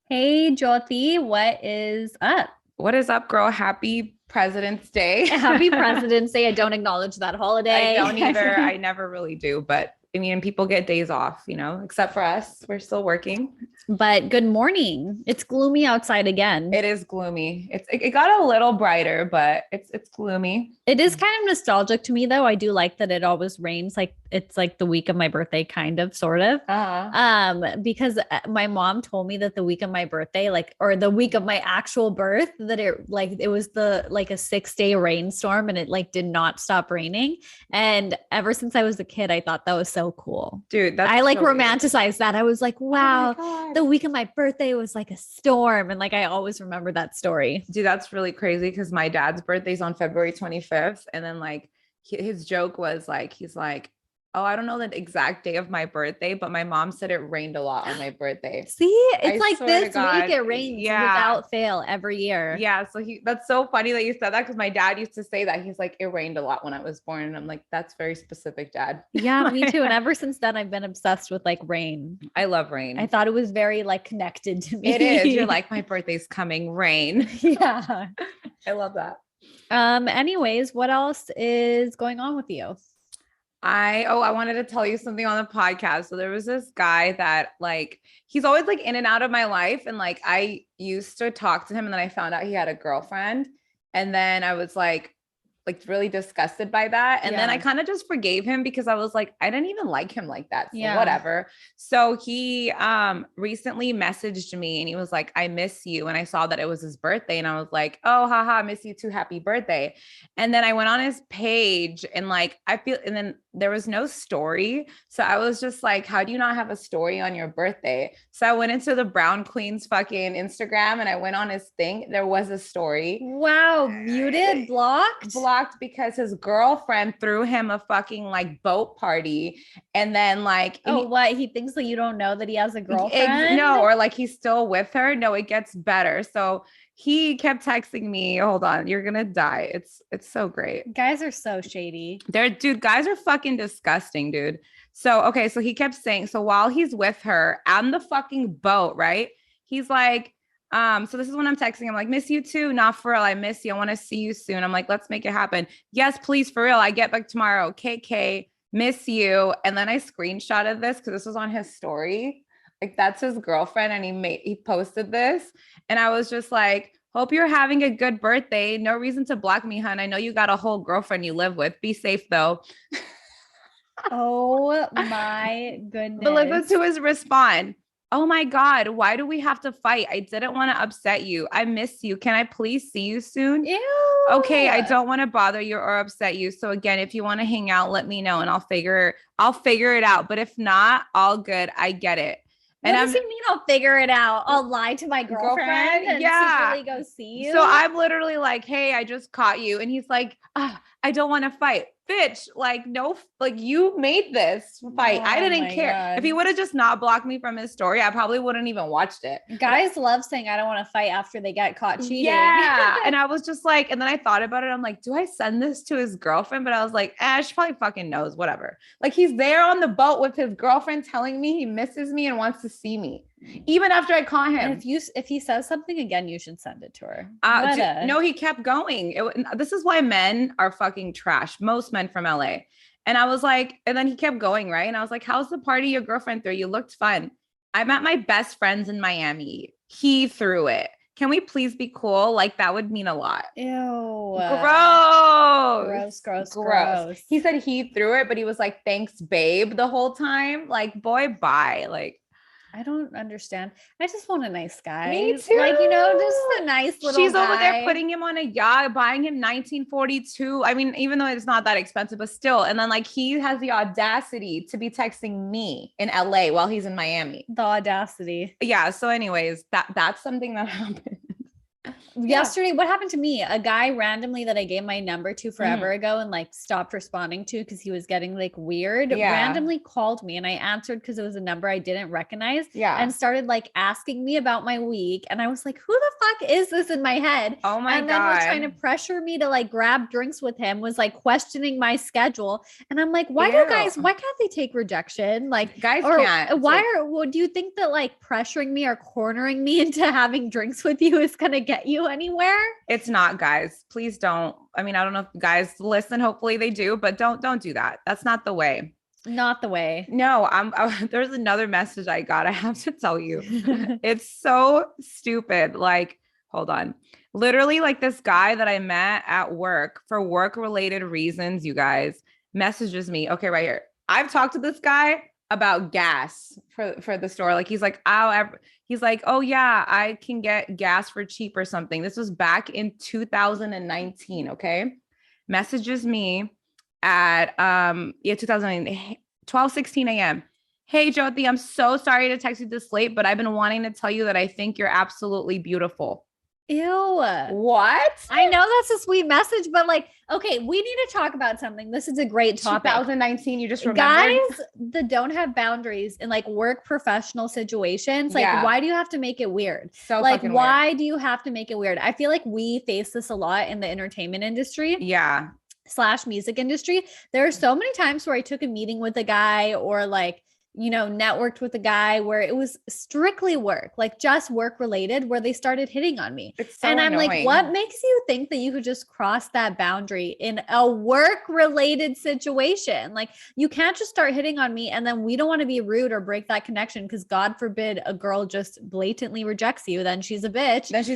Hey, Joty, what is up? What is up, girl? Happy President's Day. Happy President's Day. I don't acknowledge that I holiday. don't either. I never really do, but I mean, people get days off, except for us. We're still working. But good morning. It's gloomy outside again. It is gloomy. It got a little brighter, but it's gloomy. It is kind of nostalgic to me, though. I do like that it always rains. Like it's like the week of my birthday, kind of, sort of. Uh-huh. Because my mom told me that the week of my birthday, or the week of my actual birth, that it was a 6 day rainstorm and it like did not stop raining. And ever since I was a kid, I thought that was so cool. Dude, that's I like so weird. romanticized that. I was like, Oh my wow, God. the week of my birthday was like a storm. And like I always remember that story. Dude, that's really crazy because my dad's birthday's on February 25th. And then like his joke was like, he's like, oh, I don't know the exact day of my birthday, but my mom said it rained a lot on my birthday. See, it's I like swear to this God. week it rains without fail every year. Yeah. So that's so funny that you said that because my dad used to say that. He's like, it rained a lot when I was born. And I'm like, that's very specific, Dad. Yeah, me too. And ever since then, I've been obsessed with like rain. I love rain. I thought it was very like connected to me. It is. You're like, my birthday's coming, rain. Yeah. I love that. Anyways, what else is going on with you? I wanted to tell you something on the podcast. So there was this guy that like he's always like in and out of my life. And like I used to talk to him and then I found out he had a girlfriend. And then I was like really disgusted by that. And then I kind of just forgave him because I was like, I didn't even like him like that. So whatever. So he recently messaged me and he was like, I miss you. And I saw that it was his birthday. And I was like, oh, haha, miss you too. Happy birthday. And then I went on his page and like and then there was no story. So I was just like, how do you not have a story on your birthday? So I went into the Brown Queen's fucking Instagram and I went on his thing. There was a story. Wow, muted, blocked? Blocked because his girlfriend threw him a fucking like boat party. And then like, what? He thinks that you don't know that he has a girlfriend? No, or like he's still with her. No, it gets better. So he kept texting me, hold on, you're gonna die. It's so great. Guys are so shady. Dude, guys are fucking disgusting, dude. So okay, so he kept saying, so while he's with her on the fucking boat, right? He's like, so this is when I'm texting. I'm like, miss you too. Not for real. I miss you. I want to see you soon. I'm like, let's make it happen. Yes, please, for real. I get back tomorrow. KK, miss you. And then I screenshotted this because this was on his story. Like that's his girlfriend, and he posted this, and I was just like, hope you're having a good birthday. No reason to block me, hun. I know you got a whole girlfriend you live with. Be safe though. Oh my goodness. But listen to his response. Oh my God, why do we have to fight? I didn't want to upset you. I miss you. Can I please see you soon? Ew. Okay, I don't want to bother you or upset you. So again, if you want to hang out, let me know and I'll figure it out. But if not, all good. I get it. What does he mean I'll figure it out? I'll lie to my girlfriend and secretly go see you? So I'm literally like, hey, I just caught you. And he's like, I don't want to fight. Bitch, like, no, like you made this fight. I didn't care. God. If he would have just not blocked me from his story, I probably wouldn't even watched it. Guys love saying I don't want to fight after they get caught cheating. Yeah. And I was just like, and then I thought about it. I'm like, do I send this to his girlfriend? But I was like, she probably fucking knows, whatever. Like he's there on the boat with his girlfriend telling me he misses me and wants to see me. Even after I caught him. And if he says something again, you should send it to her. No, he kept going. This is why men are fucking trash. Most men from LA. And I was like, and then he kept going, right? And I was like, how's the party your girlfriend threw? You looked fun. I'm at my best friend's in Miami. He threw it. Can we please be cool? Like that would mean a lot. Ew. Gross. He said he threw it, but he was like, thanks, babe, the whole time. Like, boy, bye. Like, I don't understand. I just want a nice guy. Me too. Like, just a nice little She's guy. over there putting him on a yacht, buying him 1942. I mean, even though it's not that expensive, but still. And then like he has the audacity to be texting me in LA while he's in Miami. The audacity. Yeah. So anyways, that's something that happened. Yesterday, what happened to me? A guy randomly that I gave my number to forever Mhm. ago and like stopped responding to because he was getting like weird, Yeah. randomly called me and I answered because it was a number I didn't recognize Yeah. and started like asking me about my week. And I was like, who the fuck is this in my head? Oh my And then was trying to God. pressure me to like grab drinks with him, was like questioning my schedule. And I'm like, why Ew. can't they take rejection? Like, Guys or can't. why well, do you think that like pressuring me or cornering me into having drinks with you is going to get you anywhere? It's not, guys. Please don't. I mean, I don't know if guys listen. Hopefully they do, but don't do that. That's not the way. Not the way. No, there's another message I got. I have to tell you. It's so stupid. Like, hold on. Literally, like this guy that I met at work for work related reasons, you guys, messages me. Okay, right here. I've talked to this guy about gas for the store. Like he's like, oh yeah, I can get gas for cheap or something. This was back in 2019. Okay. Messages me at 2009, 12:16 a.m. Hey, Joty, I'm so sorry to text you this late, but I've been wanting to tell you that I think you're absolutely beautiful. Ew. What? I know that's a sweet message, but like, okay, we need to talk about something. This is a great topic. 2019, you just remembered? Guys that don't have boundaries in like work professional situations, like why do you have to make it weird? So like why weird. do you have to make it weird? I feel like we face this a lot in the entertainment industry. Yeah. / music industry. There are so many times where I took a meeting with a guy or like, you know, networked with a guy where it was strictly work, like just work related, where they started hitting on me. It's so and I'm annoying. like, what makes you think that you could just cross that boundary in a work related situation? Like, you can't just start hitting on me and then we don't want to be rude or break that connection because God forbid a girl just blatantly rejects you. Then she's a bitch. And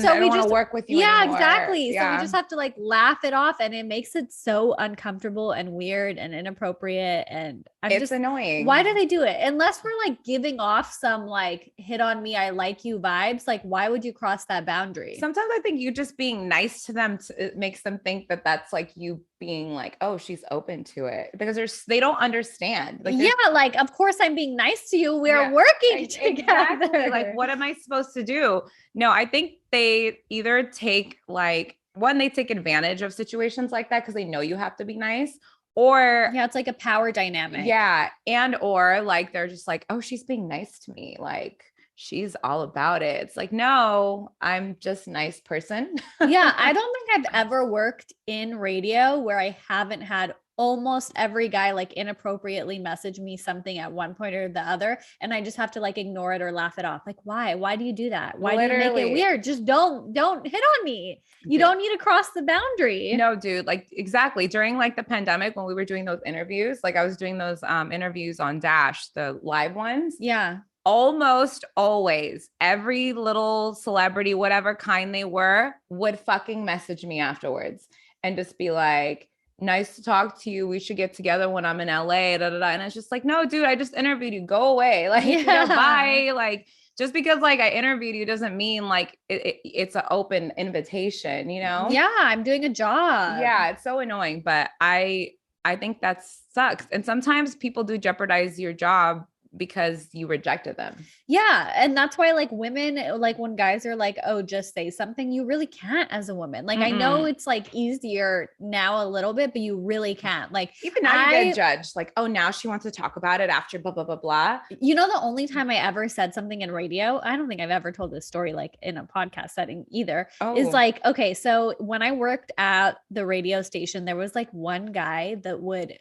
so I don't want to work with you anymore. Exactly. Yeah. So we just have to like laugh it off and it makes it so uncomfortable and weird and inappropriate. And I'm it's just annoying. Why do they do it? Unless we're like giving off some like hit on me, I like you vibes. Like, why would you cross that boundary? Sometimes I think you just being nice to them, it makes them think that that's like you being like, oh, she's open to it, because they don't understand. Like, yeah, like of course I'm being nice to you. We're working together. Exactly. Like, what am I supposed to do? No, I think they either take like they take advantage of situations like that because they know you have to be nice. Or it's like a power dynamic. Yeah. And or like they're just like, oh, she's being nice to me. Like she's all about it. It's like, no, I'm just a nice person. Yeah. I don't think I've ever worked in radio where I haven't had almost every guy like inappropriately message me something at one point or the other. And I just have to like ignore it or laugh it off. Like, why do you do that? Why do you make it weird? Just don't hit on me. You don't need to cross the boundary. No, dude, like exactly. During like the pandemic, when we were doing those interviews, like I was doing those interviews on Dash, the live ones. Yeah. Almost always every little celebrity, whatever kind they were, would fucking message me afterwards and just be like, nice to talk to you. We should get together when I'm in LA. Da, da, da. And it's just like, no, dude, I just interviewed you. Go away. Like, bye. Like, just because like I interviewed you doesn't mean like it's an open invitation, you know? Yeah, I'm doing a job. Yeah, it's so annoying, but I think that sucks. And sometimes people do jeopardize your job because you rejected them. Yeah. And that's why like women, like when guys are like, oh, just say something, you really can't as a woman. Like, I know it's like easier now a little bit, but you really can't. Like even now you get judged like, oh, now she wants to talk about it after blah, blah, blah, blah. You know, the only time I ever said something in radio, I don't think I've ever told this story like in a podcast setting either, is like, okay, so when I worked at the radio station, there was like one guy that would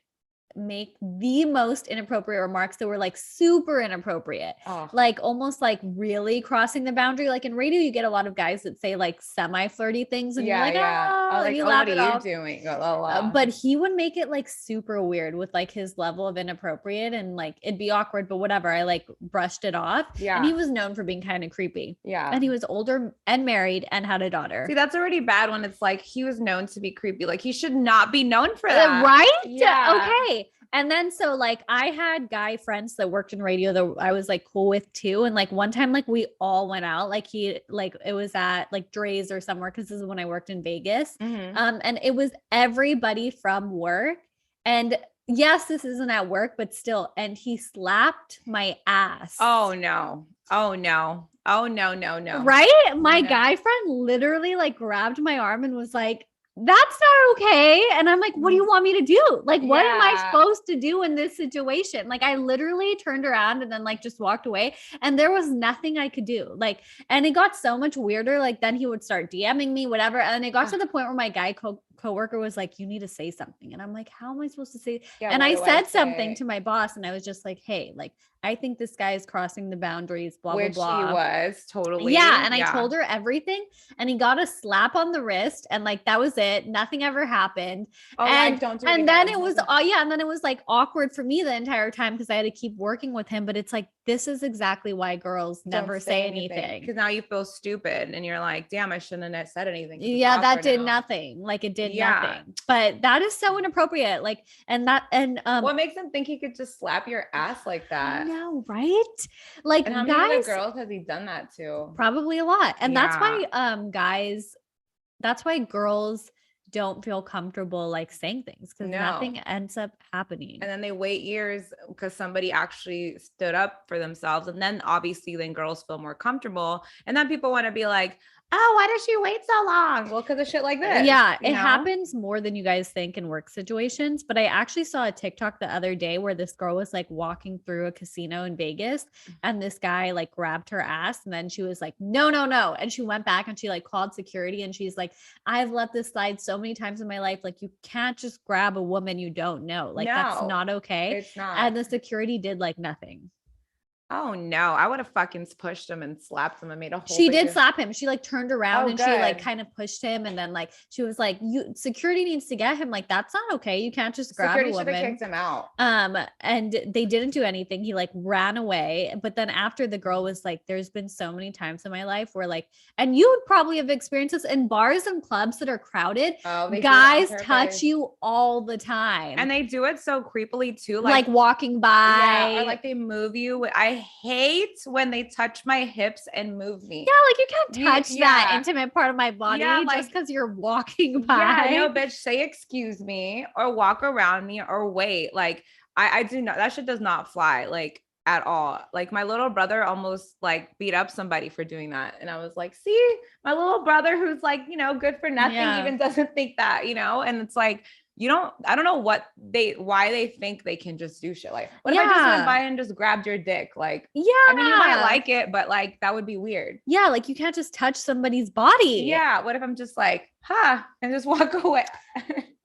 make the most inappropriate remarks that were like super inappropriate, like almost like really crossing the boundary. Like in radio, you get a lot of guys that say like semi-flirty things and you're like, like, you laugh it off. Doing? But he would make it like super weird with like his level of inappropriate and like it'd be awkward, but whatever. I like brushed it off. Yeah. And he was known for being kind of creepy. Yeah. And he was older and married and had a daughter. See, that's already bad when it's like he was known to be creepy. Like he should not be known for that. Right? Yeah. Okay. And then, so like I had guy friends that worked in radio that I was like cool with too. And like one time, like we all went out, like it was at like Dre's or somewhere. Cause this is when I worked in Vegas. And it was everybody from work. And yes, this isn't at work, but still. And he slapped my ass. Oh no. Oh no. Oh, no, no, no. Right? My No. guy friend literally like grabbed my arm and was like, that's not okay. And I'm like, what do you want me to do? Like, what am I Yeah. supposed to do in this situation? Like, I literally turned around and then like just walked away, and there was nothing I could do. Like, and it got so much weirder. Like, then he would start DMing me, whatever. And it got to the point where my guy coworker was like, you need to say something. And I'm like, how am I supposed to say? Yeah, and what I do said say? something to my boss, and I was just like, hey, like, I think this guy is crossing the boundaries, blah, Which blah, blah. he was totally. Yeah. And I told her everything, and he got a slap on the wrist, and like, that was it. Nothing ever happened. Oh, and like, don't do it and then again. it was, yeah. And then it was like awkward for me the entire time because I had to keep working with him. But it's like, this is exactly why girls never say anything. Because now you feel stupid and you're like, damn, I shouldn't have said anything. Yeah, that did nothing. Like, it did nothing. But that is so inappropriate. Like, and what makes him think he could just slap your ass like that? No, right? Like, and how guys, many other girls has he done that to? Probably a lot. And that's why girls don't feel comfortable like saying things, because nothing ends up happening. And then they wait years because somebody actually stood up for themselves. And then obviously then girls feel more comfortable. And then people want to be like, oh, why does she wait so long? Well, because of shit like this. Yeah, it happens more than you guys think in work situations. But I actually saw a TikTok the other day where this girl was like walking through a casino in Vegas, and this guy like grabbed her ass, and then she was like, no, no, no. And she went back and she like called security, and she's like, I've let this slide so many times in my life. Like, you can't just grab a woman you don't know. Like, that's not okay. It's not. And the security did like nothing. Oh no, I would have fucking pushed him and slapped him and made a whole She did slap him. She like turned around and good. she like kind of pushed him, and then like she was like, you security needs to get him. Like, that's not okay. You can't just grab security a woman. Should have kicked him out. And they didn't do anything. He like ran away. But then after, the girl was like, there's been so many times in my life where like, and you would probably have experienced this in bars and clubs that are crowded. Guys touch you all the time. And they do it so creepily too. Like walking by. Yeah, or like they move you. I hate when they touch my hips and move me. Yeah, like, you can't touch that intimate part of my body just because you're walking by. Yeah, no, bitch, say excuse me or walk around me or wait. Like, I do not, that shit does not fly like at all. Like, my little brother almost like beat up somebody for doing that. And I was like, see, my little brother who's like, good for nothing even doesn't think that, and it's like, I don't know why they think they can just do shit. Like, what if I just went by and just grabbed your dick? Like, I mean, you might like it, but like, that would be weird. Yeah. Like, you can't just touch somebody's body. Yeah. What if I'm just like, and just walk away?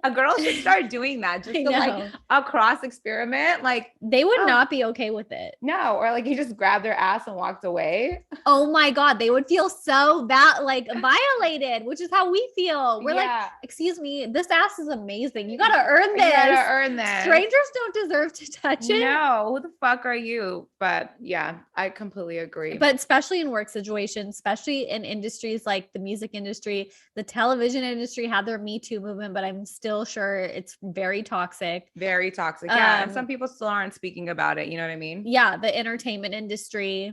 A girl should start doing that just to like a cross experiment. Like, they would not be okay with it. No. Or like, you just grabbed their ass and walked away. Oh my God. They would feel so violated, which is how we feel. We're like, excuse me, this ass is amazing. You got to earn this. You got to earn this. Strangers don't deserve to touch it. No. Who the fuck are you? But yeah, I completely agree. But especially in work situations, especially in industries like the music industry, the television industry had their Me Too movement, but I'm still sure it's very toxic. Very toxic. Yeah. And some people still aren't speaking about it. You know what I mean? Yeah. The entertainment industry.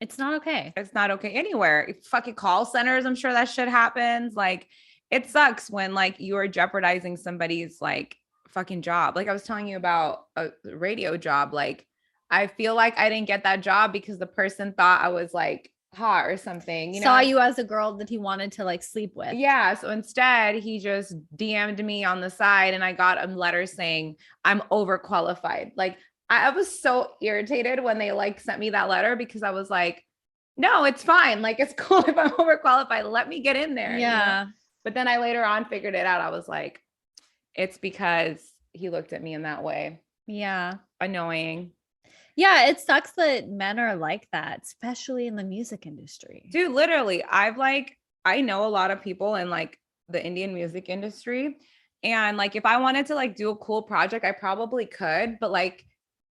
It's not okay. It's not okay anywhere. Fucking call centers. I'm sure that shit happens. Like, it sucks when like you are jeopardizing somebody's like fucking job. Like, I was telling you about a radio job. Like, I feel like I didn't get that job because the person thought I was like hot or something, saw you as a girl that he wanted to like sleep with. Yeah. So instead he just DM'd me on the side, and I got a letter saying I'm overqualified. Like, I was so irritated when they like sent me that letter, because I was like, no, it's fine. Like, it's cool if I'm overqualified. Let me get in there. Yeah. But then I later on figured it out. I was like, it's because he looked at me in that way. Yeah. Annoying. Yeah, it sucks that men are like that, especially in the music industry. Dude, literally, I know a lot of people in like the Indian music industry. And like, if I wanted to like do a cool project, I probably could. But like,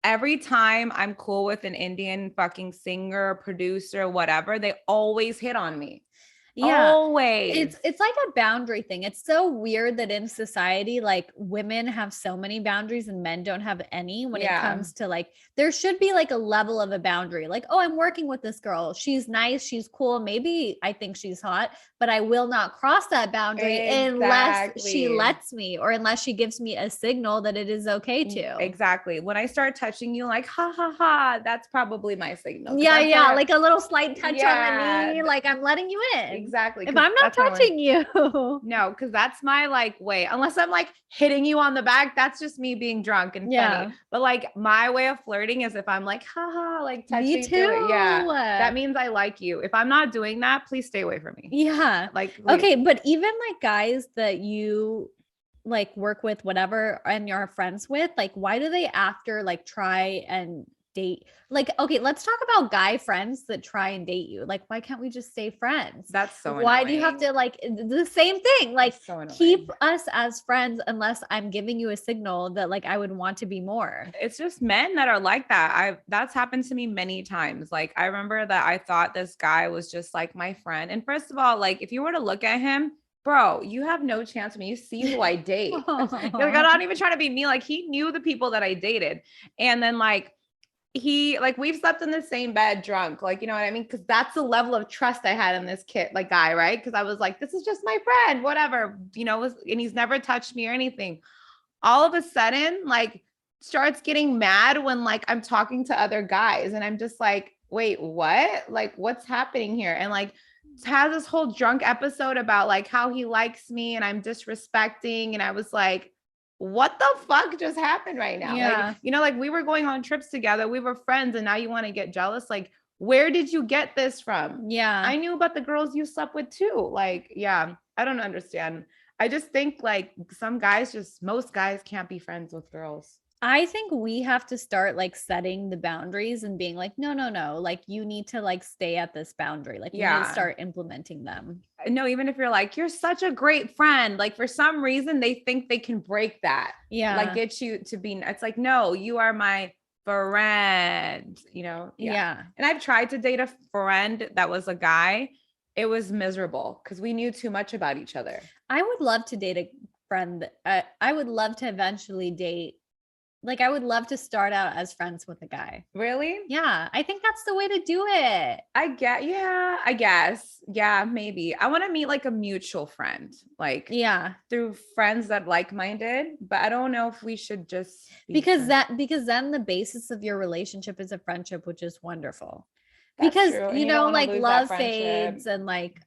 every time I'm cool with an Indian fucking singer, producer, whatever, they always hit on me. Yeah. Always. It's like a boundary thing. It's so weird that in society, like women have so many boundaries and men don't have any when it comes to like, there should be like a level of a boundary. Like, oh, I'm working with this girl. She's nice. She's cool. Maybe I think she's hot, but I will not cross that boundary unless she lets me or unless she gives me a signal that it is okay to. Exactly. When I start touching you like, ha, ha, ha, that's probably my signal. Yeah. Yeah. Like a little slight touch on the knee. Like I'm letting you in. Exactly. If I'm not touching you. No, because that's my like way. Unless I'm like hitting you on the back, that's just me being drunk and funny. But like my way of flirting is if I'm like, haha, like touching me too. Yeah. That means I like you. If I'm not doing that, please stay away from me. Yeah. Like okay, but even like guys that you like work with, whatever, and you're friends with, like why do they after like try and date? Like, okay, let's talk about guy friends that try and date you. Like, why can't we just stay friends? That's so why annoying. do you have to like the same thing? Like keep us as friends unless I'm giving you a signal that like I would want to be more. It's just men that are like that. That's happened to me many times. Like I remember that I thought this guy was just like my friend. And first of all, like if you were to look at him, bro, you have no chance when you see who I date. Like, I'm not even trying to be mean. Like he knew the people that I dated. And then like we've slept in the same bed drunk, like, you know what I mean? Cause that's the level of trust I had in this kid, like guy, right? Cause I was like, this is just my friend, whatever, you know, and he's never touched me or anything. All of a sudden, like starts getting mad when like I'm talking to other guys and I'm just like, wait, what? Like what's happening here? And like has this whole drunk episode about like how he likes me and I'm disrespecting. And I was like, what the fuck just happened right now? Yeah. Like, you know, like we were going on trips together. We were friends and now you want to get jealous. Like, where did you get this from? Yeah. I knew about the girls you slept with too. Like, yeah, I don't understand. I just think like most guys can't be friends with girls. I think we have to start like setting the boundaries and being like, no, like you need to like stay at this boundary. Like you need to start implementing them. No, even if you're like, you're such a great friend, like for some reason they think they can break that. Yeah. Like get you to be, it's like, no, you are my friend, you know? Yeah. And I've tried to date a friend that was a guy. It was miserable because we knew too much about each other. I would love to date a friend. I would love to eventually date. Like, I would love to start out as friends with a guy. Really? Yeah. I think that's the way to do it. I guess. Yeah, maybe. I want to meet like a mutual friend, like through friends that like-minded, but I don't know if we should just because then the basis of your relationship is a friendship, which is wonderful. That's because true. you know, like love fades and like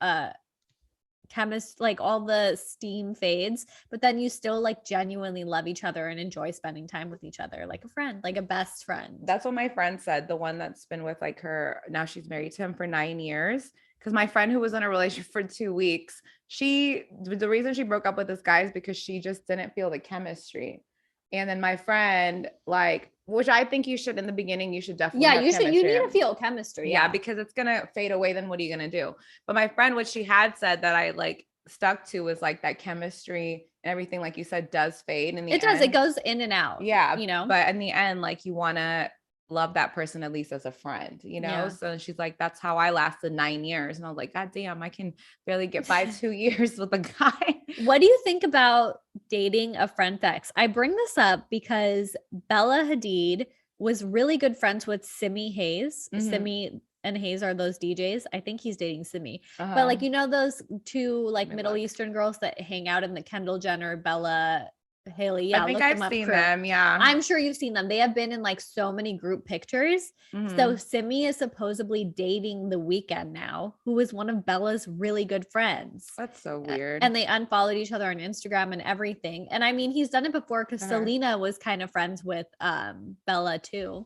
like all the steam fades, but then you still like genuinely love each other and enjoy spending time with each other like a friend, like a best friend. That's what my friend said, the one that's been with like her, now she's married to him for 9 years. Because my friend who was in a relationship for 2 weeks, the reason she broke up with this guy is because she just didn't feel the chemistry. And then my friend, like, which I think you should in the beginning, you should definitely you need to feel chemistry. Yeah, because it's gonna fade away. Then what are you gonna do? But my friend, what she had said that I like stuck to was like that chemistry and everything, like you said, does fade in the end. It does. It goes in and out. Yeah, you know. But in the end, like you wanna love that person at least as a friend, you know? Yeah. So she's like, that's how I lasted 9 years. And I was like, God damn, I can barely get by 2 years with a guy. What do you think about dating a friend's ex? I bring this up because Bella Hadid was really good friends with Simi Hayes. Mm-hmm. Simi and Hayes are those DJs. I think he's dating Simi. But like, you know, those two like Middle Eastern girls that hang out in the Kendall Jenner, Bella Haley. Yeah, I think I've seen them. Yeah, I'm sure you've seen them. They have been in like so many group pictures. Mm-hmm. So Simi is supposedly dating The Weeknd now, who is one of Bella's really good friends. That's so weird. And they unfollowed each other on Instagram and everything. And I mean, he's done it before because Selena was kind of friends with Bella too.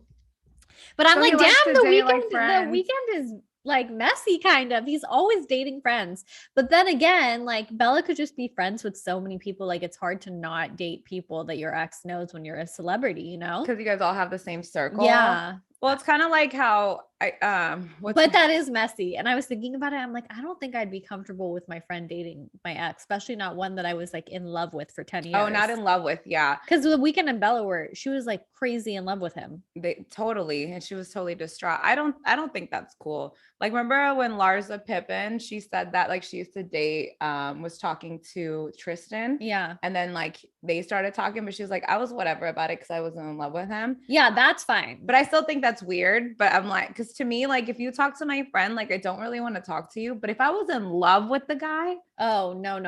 But I'm like, damn, The Weeknd is like messy kind of. He's always dating friends. But then again, like Bella could just be friends with so many people. Like it's hard to not date people that your ex knows when you're a celebrity, you know? Because you guys all have the same circle. Yeah. Well, it's kind of like how What's But that is messy. And I was thinking about it. I'm like, I don't think I'd be comfortable with my friend dating my ex, especially not one that I was like in love with for 10 years. Oh, not in love with. Yeah. Because the Weeknd and Bella were, she was like crazy in love with him. They totally, and she was totally distraught. I don't think that's cool. Like, remember when Larsa Pippen, she said that like she used to date, was talking to Tristan. Yeah. And then like they started talking, but she was like, I was whatever about it because I wasn't in love with him. Yeah, that's fine. But I still think that's weird. But I'm like, because to me, like if you talk to my friend, like I don't really want to talk to you. But if I was in love with the guy, oh no.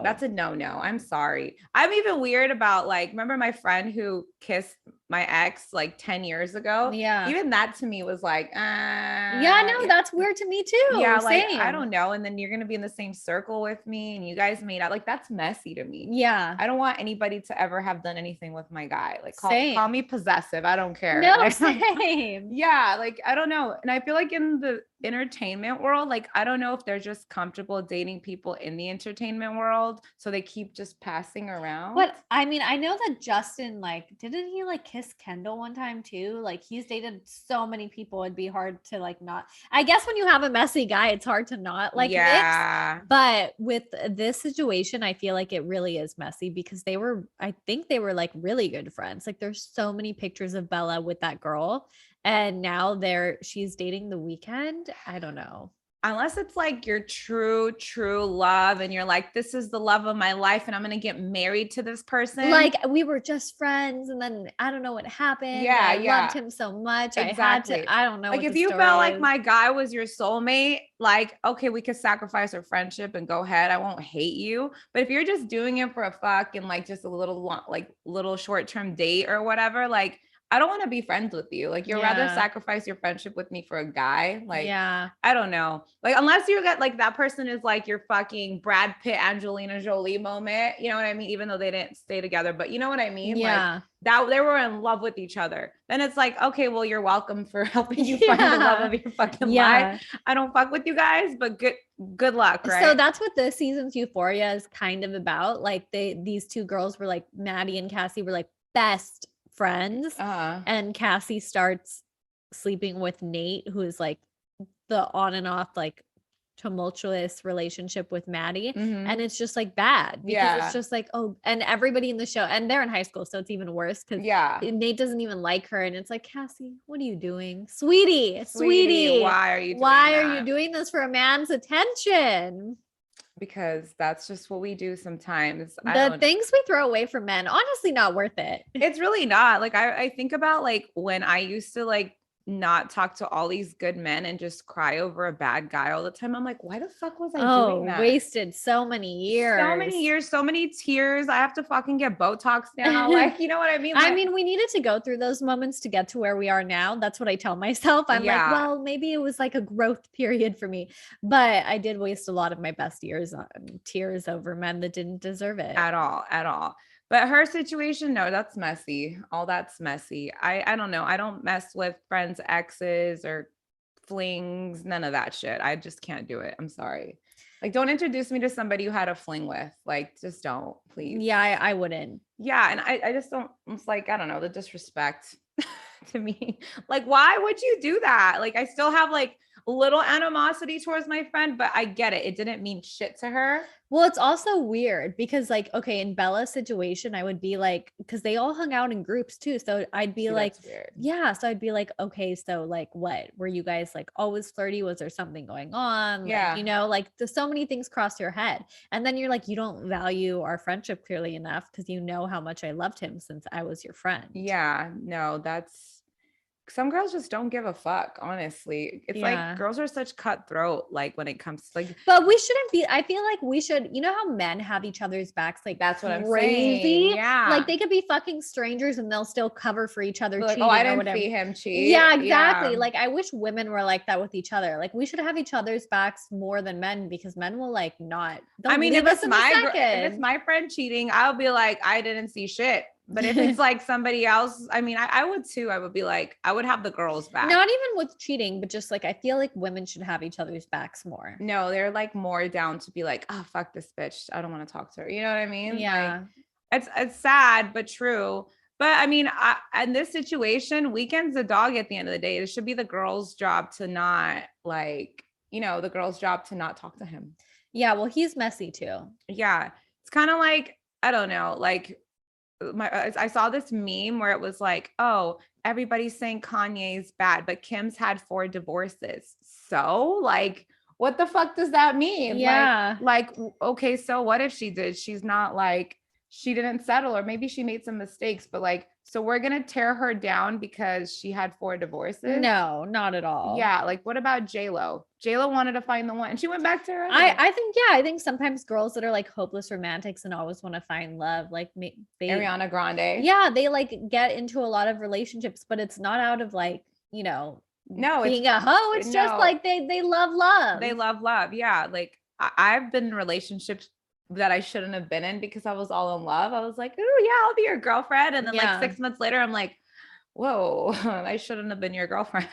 that's a no. I'm sorry. I'm even weird about like, remember my friend who kissed my ex like 10 years ago? Yeah. Even that to me was like, yeah, no, that's weird to me too. Yeah, like Same. I don't know. And then you're gonna be in the same circle with me and you guys made out. Like that's messy to me. Yeah. I don't want anybody to ever have done anything with my guy. Like Same. call me possessive. I don't care. No, Like, same. yeah, like I don't know. And I feel like in the entertainment world, like I don't know if they're just comfortable dating people in the entertainment world, so they keep just passing around. But I mean, I know that Justin, like, didn't he like kiss Kendall one time too? Like he's dated so many people, it'd be hard to like not. I guess when you have a messy guy, it's hard to not like mix. But with this situation, I feel like it really is messy because I think they were like really good friends. Like there's so many pictures of Bella with that girl. And now she's dating the Weeknd. I don't know. Unless it's like your true love and you're like, this is the love of my life and I'm going to get married to this person. Like we were just friends and then I don't know what happened. Yeah. I loved him so much. Exactly. I don't know. Like if you felt like my guy was your soulmate, like, okay, we could sacrifice our friendship and go ahead. I won't hate you. But if you're just doing it for a fuck and like just a little short-term date or whatever, like, I don't want to be friends with you. Like you'd rather sacrifice your friendship with me for a guy. Like, yeah, I don't know. Like, unless you get like that person is like your fucking Brad Pitt, Angelina Jolie moment. You know what I mean? Even though they didn't stay together, but you know what I mean? Yeah. Like that they were in love with each other. Then it's like, okay, well, you're welcome for helping you find the love of your fucking life. I don't fuck with you guys, but good luck, right? So that's what this season's Euphoria is kind of about. Like these two girls were like, Maddie and Cassie were like best friends, and Cassie starts sleeping with Nate, who is like the on and off like tumultuous relationship with Maddie, and it's just like bad because it's just like, oh, and everybody in the show, and they're in high school, so it's even worse because Nate doesn't even like her, and it's like, Cassie, what are you doing, sweetie, why are you doing this for a man's attention? Because that's just what we do sometimes. The things we throw away from men, honestly, not worth it. It's really not. Like I think about like when I used to like not talk to all these good men and just cry over a bad guy all the time. I'm like, why the fuck was I doing that? Wasted so many years. So many tears. I have to fucking get Botox now. Like, you know what I mean? Like, I mean, we needed to go through those moments to get to where we are now. That's what I tell myself. I'm like, well, maybe it was like a growth period for me, but I did waste a lot of my best years on tears over men that didn't deserve it at all. But her situation, no, that's messy. All that's messy. I don't know. I don't mess with friends' exes or flings, none of that shit. I just can't do it. I'm sorry. Like, don't introduce me to somebody you had a fling with. Like, just don't, please. Yeah, I wouldn't. Yeah, and I just don't, it's like, I don't know, the disrespect to me. Like, why would you do that? Like, I still have like a little animosity towards my friend, but I get it. It didn't mean shit to her. Well, it's also weird because like, okay, in Bella's situation, I would be like, because they all hung out in groups too. So I'd be like, yeah. So I'd be like, okay, so like what? Were you guys like always flirty? Was there something going on? Yeah. Like, you know, like there's so many things cross your head. And then you're like, you don't value our friendship clearly enough because you know how much I loved him since I was your friend. Yeah, no, some girls just don't give a fuck, honestly. It's like girls are such cutthroat, like when it comes to like, but we shouldn't be. I feel like we should, you know how men have each other's backs, like that's what I'm saying. Yeah, like they could be fucking strangers and they'll still cover for each other. Like, oh, I didn't see him cheat. Yeah, exactly. Like I wish women were like that with each other. Like we should have each other's backs more than men because men will like not. I mean, if it's my friend cheating, I'll be like, I didn't see shit. But if it's like somebody else, I mean, I would too. I would be like, I would have the girls back. Not even with cheating, but just like, I feel like women should have each other's backs more. No, they're like more down to be like, oh, fuck this bitch. I don't want to talk to her. You know what I mean? Yeah. Like, it's sad, but true. But I mean, in this situation, Weeknd's a dog at the end of the day. It should be the girl's job to not like, the girl's job to not talk to him. Yeah, well, he's messy too. Yeah. It's kind of like, I don't know, like I saw this meme where it was like, oh, everybody's saying Kanye's bad, but Kim's had 4 divorces. So like, what the fuck does that mean? Yeah. Like, okay, so what if she did? She's not like, she didn't settle, or maybe she made some mistakes, but like, so we're gonna tear her down because she had 4 divorces? No, not at all. Yeah, like what about J-Lo? J-Lo wanted to find the one and she went back to her. I think sometimes girls that are like hopeless romantics and always want to find love, like Ariana Grande. Yeah, they like get into a lot of relationships, but it's not out of like, no, being a hoe. It's just like they love love. They love love. Yeah. Like I've been in relationships that I shouldn't have been in because I was all in love. I was like, oh yeah, I'll be your girlfriend. And then like 6 months later, I'm like, whoa, I shouldn't have been your girlfriend.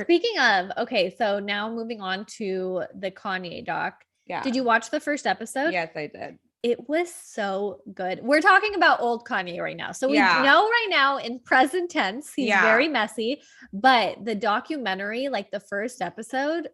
Speaking of, okay, so now moving on to the Kanye doc. Yeah. Did you watch the first episode? Yes, I did. It was so good. We're talking about old Kanye right now. So we know right now in present tense, he's very messy, but the documentary, like the first episode,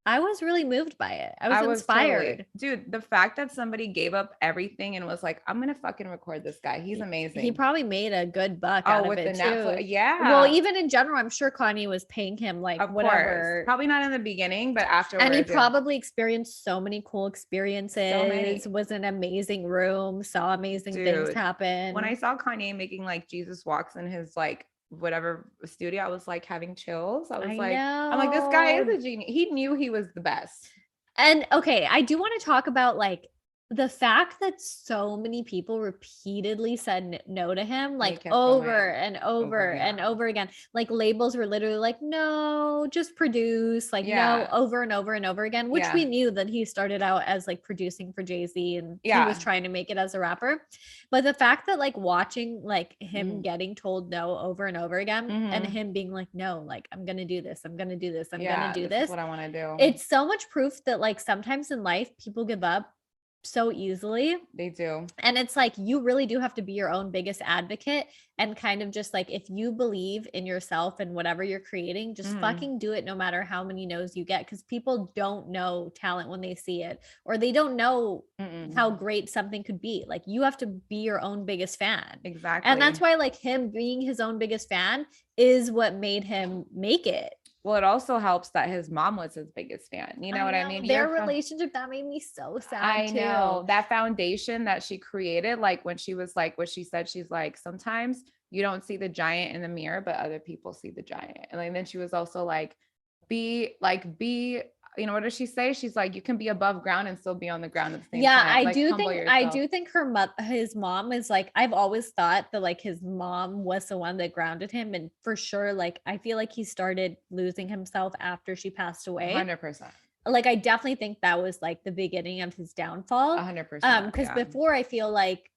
I was really moved by it. I was inspired. Dude, the fact that somebody gave up everything and was like, I'm going to fucking record this guy. He's amazing. He probably made a good buck out of it too. Netflix. Yeah. Well, even in general, I'm sure Kanye was paying him like of whatever. Course. Probably not in the beginning, but afterwards. And he probably experienced so many cool experiences, was in an amazing room, saw amazing things happen. When I saw Kanye making like Jesus walks in his like whatever studio, I was like having chills. I'm like, this guy is a genius. He knew he was the best. And okay, I do want to talk about like the fact that so many people repeatedly said no to him, like over and over and over again. Like labels were literally like, no, just produce, like no, over and over and over again, which we knew that he started out as like producing for Jay-Z and he was trying to make it as a rapper. But the fact that like watching like him getting told no over and over again and him being like, no, like I'm going to do this. I'm going to do this. I'm going to do this. Is what I want to do. It's so much proof that like sometimes in life people give up so easily. They do. And it's like you really do have to be your own biggest advocate and kind of just like if you believe in yourself and whatever you're creating, just fucking do it no matter how many no's you get, because people don't know talent when they see it, or they don't know how great something could be. Like you have to be your own biggest fan. Exactly. And that's why like him being his own biggest fan is what made him make it. Well, it also helps that his mom was his biggest fan. You know what I mean? Their relationship, that made me so sad. I know that foundation that she created, like when she was like, what she said, she's like, sometimes you don't see the giant in the mirror, but other people see the giant. And then she was also like, be, what does she say? She's like, you can be above ground and still be on the ground at the same time. I do think his mom is like, I've always thought that like his mom was the one that grounded him. And for sure, like, I feel like he started losing himself after she passed away. 100%. Like, I definitely think that was like the beginning of his downfall. 100%. Because before I feel like,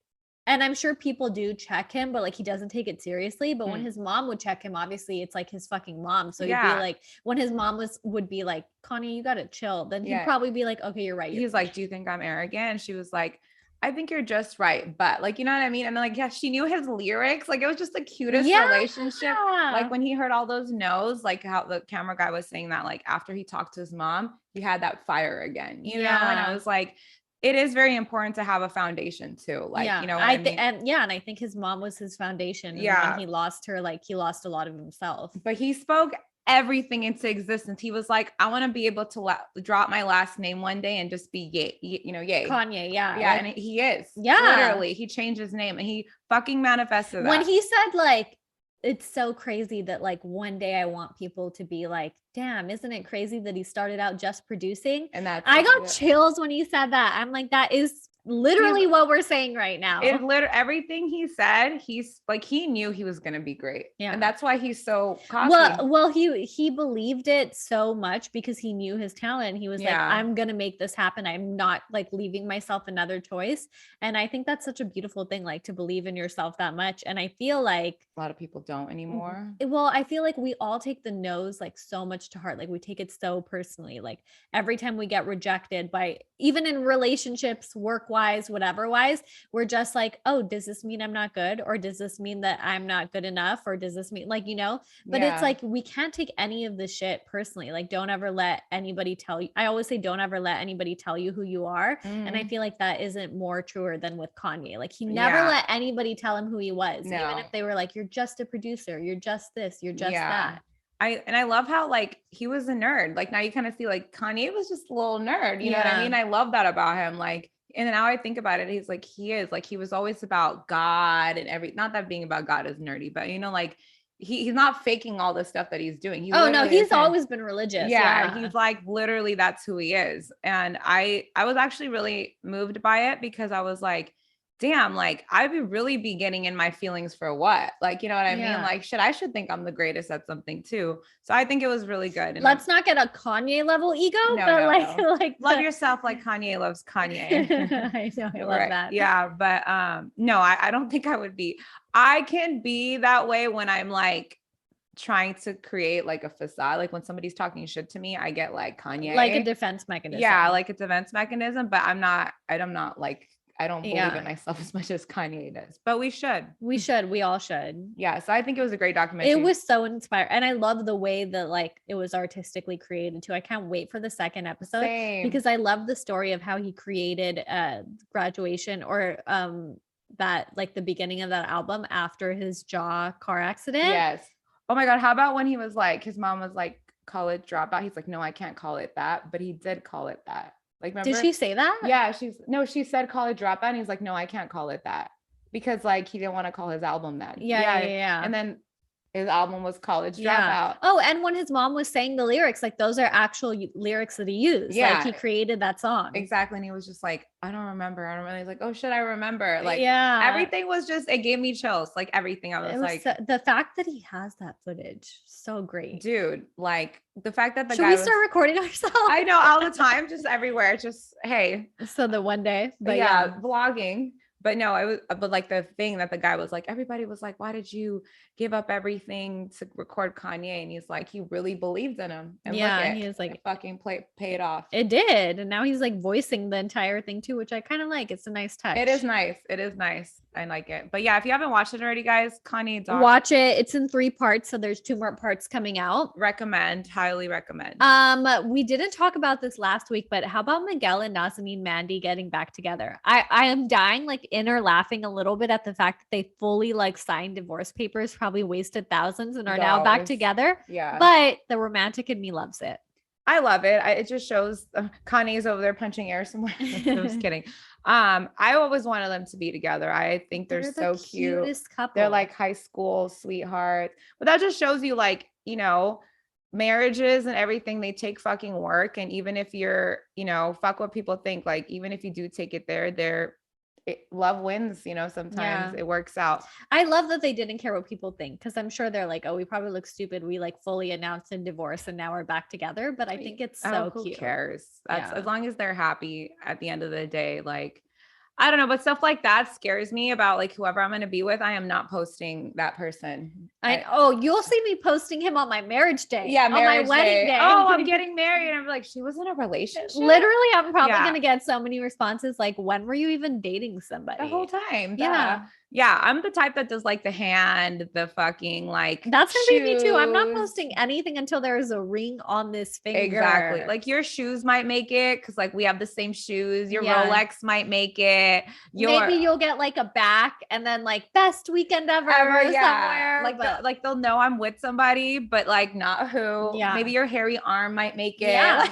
and I'm sure people do check him, but like he doesn't take it seriously. But when his mom would check him, obviously it's like his fucking mom. So he'd be like, when his mom would be like, Kanye, you gotta chill. Then he'd probably be like, okay, you're right. He's like, do you think I'm arrogant? And she was like, I think you're just right. But like, you know what I mean? And like, yeah, she knew his lyrics. Like it was just the cutest relationship. Like when he heard all those no's, like how the camera guy was saying that, like after he talked to his mom, he had that fire again, you know? And I was like, it is very important to have a foundation too. Like, you know, and I think his mom was his foundation. And when he lost her, like he lost a lot of himself. But he spoke everything into existence. He was like, I want to be able to drop my last name one day and just be Ye. Kanye, yeah, like, and he is. Yeah, literally, he changed his name and he fucking manifested that. When he said like, it's so crazy that like one day I want people to be like, damn, isn't it crazy that he started out just producing? And I got chills when he said that. I'm like, that is literally what we're saying right now. It literally everything he said, he's like, he knew he was gonna be great. Yeah. And that's why he's so cocky. Well, he believed it so much because he knew his talent. He was like, I'm gonna make this happen. I'm not like leaving myself another choice. And I think that's such a beautiful thing, like to believe in yourself that much. And I feel like a lot of people don't anymore. Well, I feel like we all take the no's like so much to heart. Like we take it so personally. Like every time we get rejected by, even in relationships, work-wise, wise, whatever wise, we're just like, oh, does this mean I'm not good? Or does this mean that I'm not good enough? Or does this mean like, but it's like, we can't take any of this shit personally. Like, don't ever let anybody tell you. I always say, don't ever let anybody tell you who you are. And I feel like that isn't more truer than with Kanye. Like, he never let anybody tell him who he was. No. Even if they were like, you're just a producer, you're just this, you're just that. I love how like he was a nerd. Like now you kind of see like Kanye was just a little nerd. You know what I mean? I love that about him. Like, and now I think about it, he's like, he was always about God and not that being about God is nerdy, but like he's not faking all the stuff that he's doing. He's always been religious. Yeah. He's like, literally that's who he is. And I was actually really moved by it because I was like, damn, like I'd really be getting in my feelings for what? Like, you know what I mean? Like, I should think I'm the greatest at something too. So I think it was really good. And let's not get a Kanye level ego, like love yourself like Kanye loves Kanye. I know, I love that. Yeah. But no, I don't think I would be. I can be that way when I'm like trying to create like a facade. Like when somebody's talking shit to me, I get like Kanye. Like a defense mechanism. Yeah, like a defense mechanism. But I'm not like, I don't believe in myself as much as Kanye does, but we should. We all should. Yeah. So I think it was a great documentary. It was so inspiring. And I love the way that like it was artistically created too. I can't wait for the second episode. Same. Because I love the story of how he created Graduation or that like the beginning of that album after his jaw car accident. Yes. Oh my God. How about when he was like, his mom was like college dropout. He's like, no, I can't call it that, but he did call it that. Like, remember? Did she say that? Yeah, she said college dropout. And he's like, no, I can't call it that because like he didn't want to call his album that. Yeah. And then his album was College Dropout. Oh, and when his mom was saying the lyrics, like those are actual lyrics that he used. Yeah. Like he created that song. Exactly. And he was just like, I don't remember. He's like, oh shit, I remember. Like everything was just, it gave me chills. Like everything. I was like, the fact that he has that footage, so great. Dude, like the fact that Should we start recording ourselves? I know, all the time, just everywhere. Just, hey. So the one day. But vlogging. But no, but like the thing that the guy was like, everybody was like, why did you give up everything to record Kanye? And he's like, he really believed in him. And he was like, fucking paid off. It did. And now he's like voicing the entire thing too, which I kind of like. It's a nice touch. It is nice. I like it. But yeah, if you haven't watched it already, guys, Kanye doc. Watch it. It's in 3 parts. So there's 2 more parts coming out. Highly recommend. We didn't talk about this last week, but how about Miguel and Nazanin Mandi getting back together? I am dying, like inner laughing a little bit at the fact that they fully like signed divorce papers, probably wasted thousands and are now back together. Yeah. But the romantic in me loves it. I love it. It just shows Kanye's over there punching air somewhere. I'm just kidding. I always wanted them to be together. I think they're so cute. Couple. They're like high school sweethearts. But that just shows you like, marriages and everything, they take fucking work. And even if you're, fuck what people think, like even if you do take it there, love wins, sometimes it works out. I love that they didn't care what people think, because I'm sure they're like, oh, we probably look stupid, we like fully announced a divorce and now we're back together. But I think it's so cute. Who cares? As long as they're happy at the end of the day. Like, I don't know, but stuff like that scares me about like whoever I'm going to be with. I am not posting that person. You'll see me posting him on my marriage day. Yeah, on my wedding day. Oh, I'm getting married. And I'm like, she was in a relationship. Literally, I'm probably going to get so many responses like, when were you even dating somebody? The whole time. Yeah. Yeah, I'm the type that does like the hand, the fucking like that's gonna be me too. I'm not posting anything until there is a ring on this finger. Exactly. Like your shoes might make it because like we have the same shoes. Your Rolex might make it. Maybe you'll get like a back and then like best weekend ever somewhere. Like they'll know I'm with somebody, but like not who. Yeah. Maybe your hairy arm might make it. Yeah.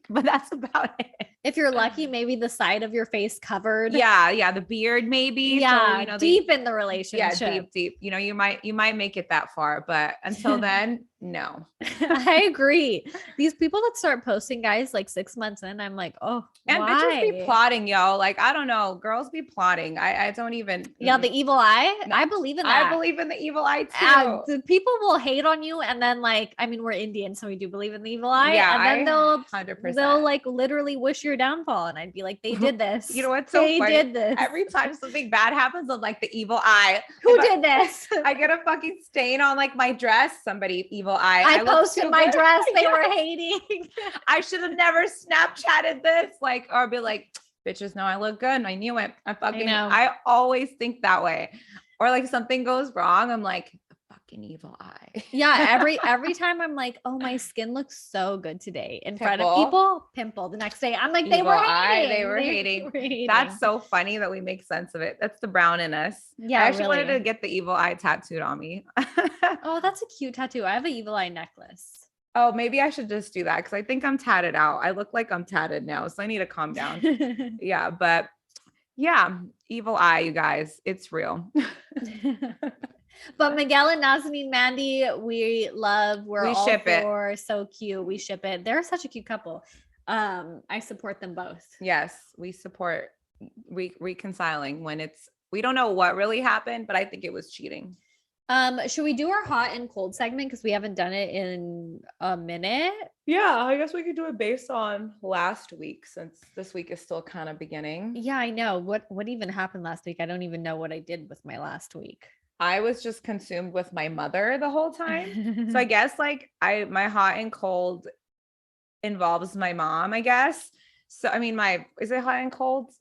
But that's about it. If you're lucky, maybe the side of your face covered. Yeah. The beard maybe. Yeah. So, deep in the relationship. Yeah, deep. You might make it that far, but until then, no. I agree. These people that start posting, guys, like 6 months in, I'm like, oh, and why? Bitches be plotting, yo. Like, I don't know. Girls be plotting. I don't even. Yeah, the evil eye. No, I believe in that. I believe in the evil eye too. People will hate on you, and then like, I mean, we're Indian, so we do believe in the evil eye. Yeah, and then they'll like literally wish your downfall, and I'd be like, they did this. You know what's so funny? They did this. Every time something bad happens, I'm like the evil eye. Who did this? I get a fucking stain on like my dress. Somebody evil eye. I posted my dress. They were hating. I should have never Snapchatted this. Like, or be like, bitches know I look good. I knew it. know. I always think that way. Or like something goes wrong, I'm like, the fucking evil eye. Yeah, every time I'm like, oh, my skin looks so good today in front of Pimple. people, pimple. The next day, I'm like, they Evil were eye. hating. They were hating. That's so funny that we make sense of it. That's the brown in us. Yeah, I actually wanted really. to get the evil eye tattooed on me. Oh, that's a cute tattoo. I have an evil eye necklace. Oh, maybe I should just do that because I think I'm tatted out. I look like I'm tatted now, so I need to calm down. Yeah, but yeah, evil eye, you guys, it's real. But Miguel and Nazanin Mandi, we love. We're We all ship it. for. So cute. We ship it. They're such a cute couple. I support them both. Yes, we support reconciling when we don't know what really happened, but I think it was cheating. Should we do our hot and cold segment because we haven't done it in a minute? Yeah, I guess we could do it based on last week since this week is still kind of beginning. Yeah, I know. What even happened last week? I don't even know what I did with my last week. I was just consumed with my mother the whole time. So I guess like my hot and cold involves my mom, I guess. So I mean is it hot and cold?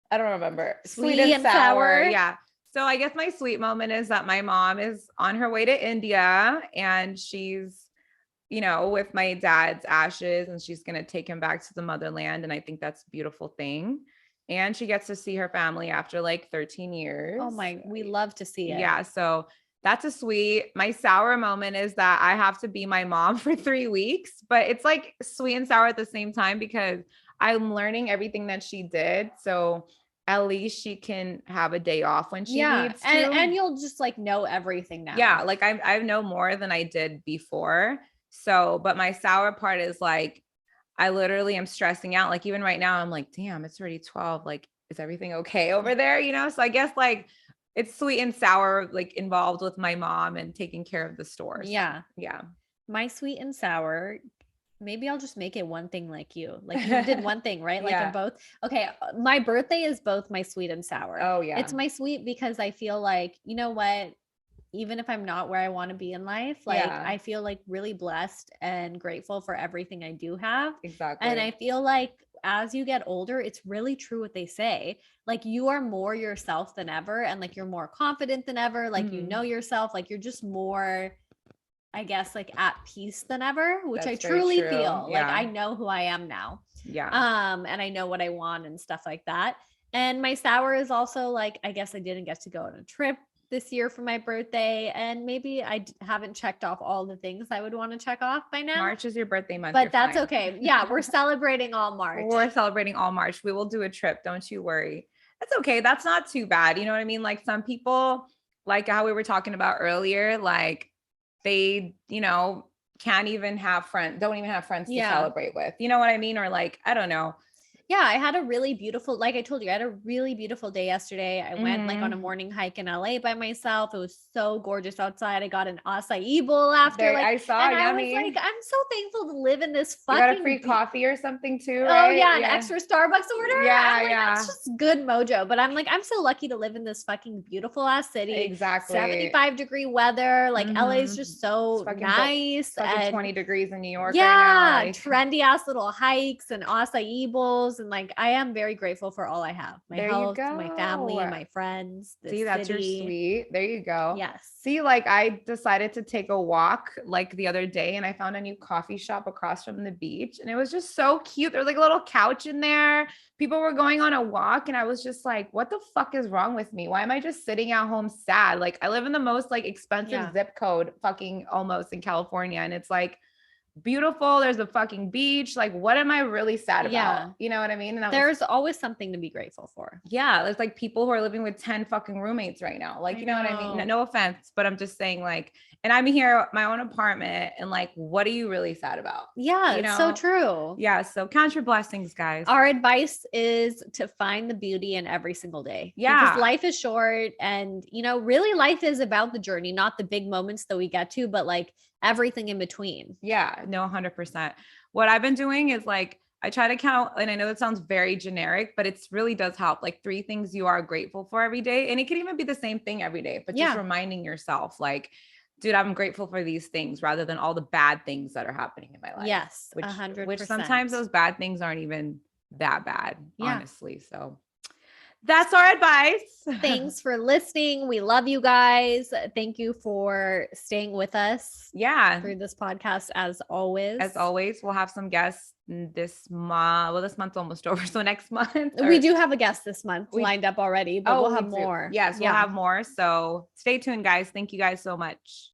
I don't remember. Sweet and sour. Yeah. So I guess my sweet moment is that my mom is on her way to India and she's, with my dad's ashes and she's going to take him back to the motherland. And I think that's a beautiful thing. And she gets to see her family after like 13 years. Oh we love to see it. Yeah. So that's a sweet. My sour moment is that I have to be my mom for 3 weeks, but it's like sweet and sour at the same time because I'm learning everything that she did. So at least she can have a day off when she needs to. And you'll just like know everything now. Yeah. Like I know more than I did before. So, but my sour part is like, I literally am stressing out. Like even right now, I'm like, damn, it's already 12. Like, is everything okay over there? So I guess like it's sweet and sour, like involved with my mom and taking care of the stores. Yeah. Yeah. My sweet and sour, maybe I'll just make it one thing like you. Like you did one thing, right? Like in both. Okay. My birthday is both my sweet and sour. Oh yeah. It's my sweet because I feel like, you know what? Even if I'm not where I want to be in life, like I feel like really blessed and grateful for everything I do have. Exactly. And I feel like as you get older, it's really true what they say. Like you are more yourself than ever. And like, you're more confident than ever. Like, you know yourself, like you're just more, I guess, like at peace than ever, which I truly feel. Like I know who I am now. Yeah. And I know what I want and stuff like that. And my sour is also like, I guess I didn't get to go on a trip this year for my birthday. And maybe I haven't checked off all the things I would want to check off by now. March is your birthday month. But that's okay. Yeah. We're celebrating all March. We're celebrating all March. We will do a trip. Don't you worry. That's okay. That's not too bad. You know what I mean? Like some people, like how we were talking about earlier, like they, can't even have friends, don't even have friends to celebrate with. You know what I mean? Or like, I don't know. Yeah, I had a really beautiful, like I told you, I had a really beautiful day yesterday. I went like on a morning hike in LA by myself. It was so gorgeous outside. I got an acai bowl after. I saw, and yummy. I was like, I'm so thankful to live in this fucking. You got a free coffee or something too, right? Oh yeah, an extra Starbucks order. Yeah, That's just good mojo. But I'm like, I'm so lucky to live in this fucking beautiful ass city. Exactly. 75-degree weather. Like LA is just so nice. And 20 degrees in New York. Yeah, right now, trendy ass little hikes and acai bowls. And like, I am very grateful for all I have. My health, my family, my friends. See, that's your sweet. There you go. Yes. See, like I decided to take a walk like the other day and I found a new coffee shop across from the beach and it was just so cute. There was like a little couch in there. People were going on a walk and I was just like, what the fuck is wrong with me? Why am I just sitting at home sad? Like I live in the most like expensive zip code fucking almost in California. And it's like, beautiful. There's a fucking beach. Like, what am I really sad about? You know what I mean? And there's always something to be grateful for. Yeah. There's like people who are living with 10 fucking roommates right now. Like, you know what I mean? No offense, but I'm just saying like, and I'm here, my own apartment. And like, what are you really sad about? Yeah. It's so true. Yeah. So count your blessings, guys. Our advice is to find the beauty in every single day. Yeah. Because life is short and, really life is about the journey, not the big moments that we get to, but like everything in between. Yeah, no, 100%. What I've been doing is like, I try to count, and I know that sounds very generic, but it really does help. Like 3 things you are grateful for every day. And it can even be the same thing every day, but just reminding yourself like, dude, I'm grateful for these things rather than all the bad things that are happening in my life. Yes, 100%. Which sometimes those bad things aren't even that bad, Yeah. honestly. So that's our advice. Thanks for listening. We love you guys. Thank you for staying with us. Yeah. Through this podcast as always. As always, we'll have some guests this month. Well, this month's almost over. So next month. We do have a guest this month lined up already, but we'll have more. Yes, we'll have more. So stay tuned, guys. Thank you guys so much.